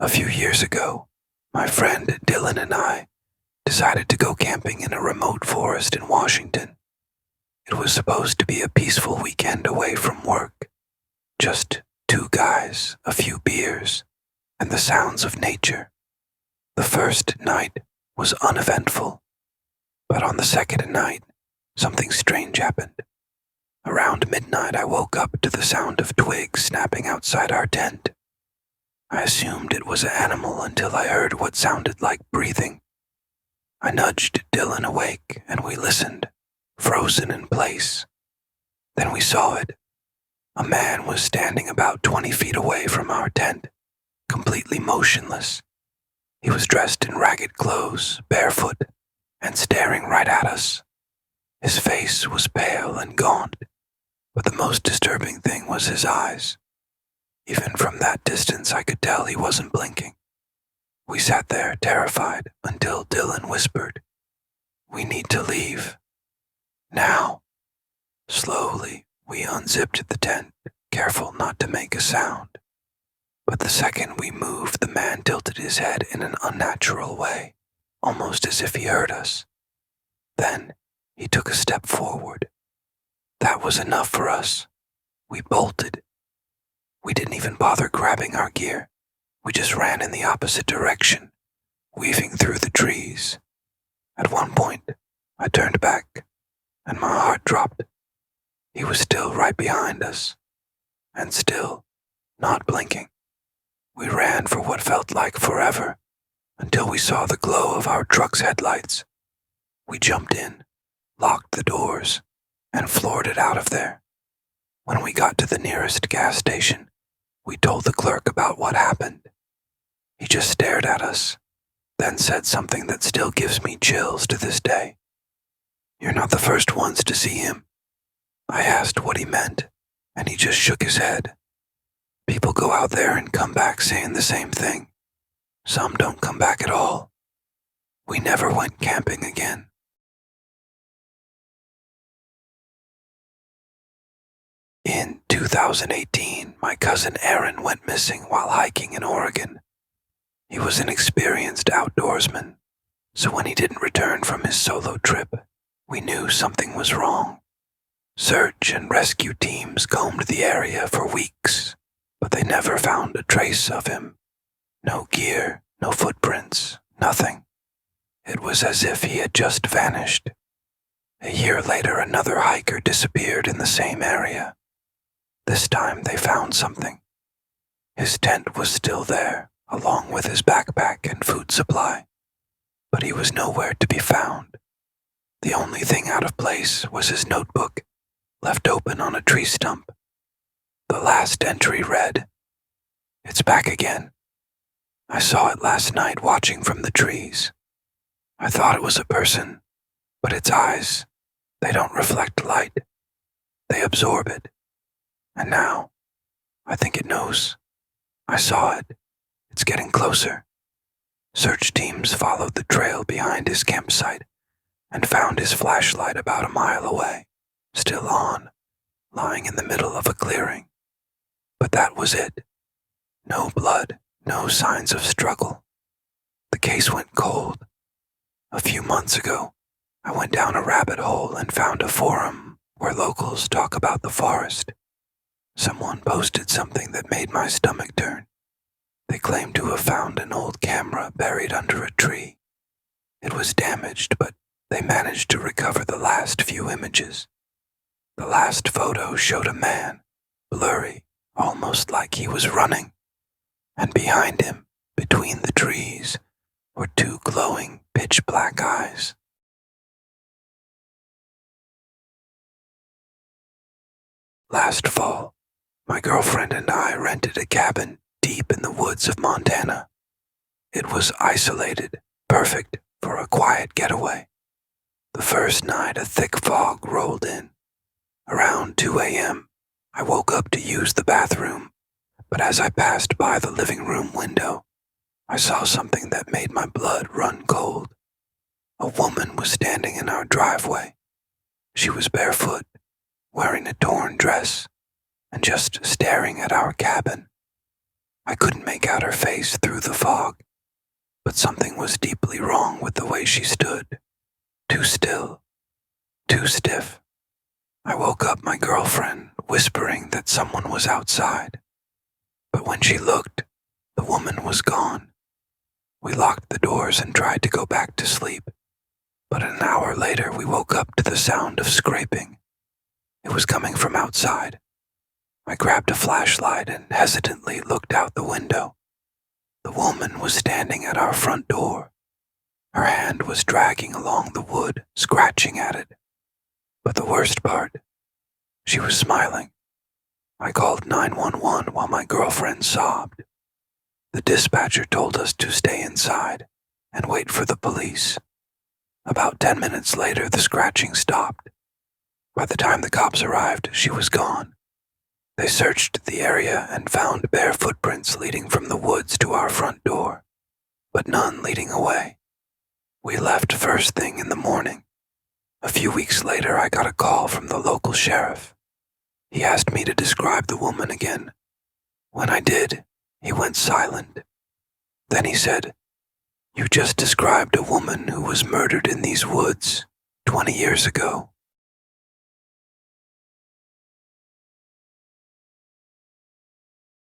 A few years ago, my friend Dylan and I decided to go camping in a remote forest in Washington. It was supposed to be a peaceful weekend away from work. Just two guys, a few beers, and the sounds of nature. The first night was uneventful, but on the second night, something strange happened. Around midnight, I woke up to the sound of twigs snapping outside our tent. I assumed it was an animal until I heard what sounded like breathing. I nudged Dylan awake and we listened, frozen in place. Then we saw it. A man was standing about 20 feet away from our tent, completely motionless. He was dressed in ragged clothes, barefoot, and staring right at us. His face was pale and gaunt, but the most disturbing thing was his eyes. Even from that distance, I could tell he wasn't blinking. We sat there, terrified, until Dylan whispered, "We need to leave. Now." Slowly, we unzipped the tent, careful not to make a sound. But the second we moved, the man tilted his head in an unnatural way, almost as if he heard us. Then, he took a step forward. That was enough for us. We bolted. We didn't even bother grabbing our gear. We just ran in the opposite direction, weaving through the trees. At one point, I turned back, and my heart dropped. He was still right behind us, and still not blinking. We ran for what felt like forever, until we saw the glow of our truck's headlights. We jumped in, locked the doors, and floored it out of there. When we got to the nearest gas station, we told the clerk about what happened. He just stared at us, then said something that still gives me chills to this day. "You're not the first ones to see him." I asked what he meant, and he just shook his head. "People go out there and come back saying the same thing. Some don't come back at all." We never went camping again. In 2018, my cousin Aaron went missing while hiking in Oregon. He was an experienced outdoorsman, so when he didn't return from his solo trip, we knew something was wrong. Search and rescue teams combed the area for weeks, but they never found a trace of him. No gear, no footprints, nothing. It was as if he had just vanished. A year later, another hiker disappeared in the same area. This time they found something. His tent was still there, along with his backpack and food supply, but he was nowhere to be found. The only thing out of place was his notebook, left open on a tree stump. The last entry read, "It's back again. I saw it last night watching from the trees. I thought it was a person, but its eyes, they don't reflect light. They absorb it. And now, I think it knows. I saw it. It's getting closer." Search teams followed the trail behind his campsite and found his flashlight about a mile away, still on, lying in the middle of a clearing. But that was it. No blood, no signs of struggle. The case went cold. A few months ago, I went down a rabbit hole and found a forum where locals talk about the forest. Someone posted something that made my stomach turn. They claimed to have found an old camera buried under a tree. It was damaged, but they managed to recover the last few images. The last photo showed a man, blurry, almost like he was running. And behind him, between the trees, were two glowing, pitch-black eyes. Last fall, my girlfriend and I rented a cabin deep in the woods of Montana. It was isolated, perfect for a quiet getaway. The first night, a thick fog rolled in. Around 2 a.m., I woke up to use the bathroom, but as I passed by the living room window, I saw something that made my blood run cold. A woman was standing in our driveway. She was barefoot, wearing a torn dress, and just staring at our cabin. I couldn't make out her face through the fog, but something was deeply wrong with the way she stood. Too still, too stiff. I woke up my girlfriend, whispering that someone was outside. But when she looked, the woman was gone. We locked the doors and tried to go back to sleep, but an hour later we woke up to the sound of scraping. It was coming from outside. I grabbed a flashlight and hesitantly looked out the window. The woman was standing at our front door. Her hand was dragging along the wood, scratching at it. But the worst part, she was smiling. I called 911 while my girlfriend sobbed. The dispatcher told us to stay inside and wait for the police. About 10 minutes later, the scratching stopped. By the time the cops arrived, she was gone. They searched the area and found bare footprints leading from the woods to our front door, but none leading away. We left first thing in the morning. A few weeks later, I got a call from the local sheriff. He asked me to describe the woman again. When I did, he went silent. Then he said, "You just described a woman who was murdered in these woods 20 years ago."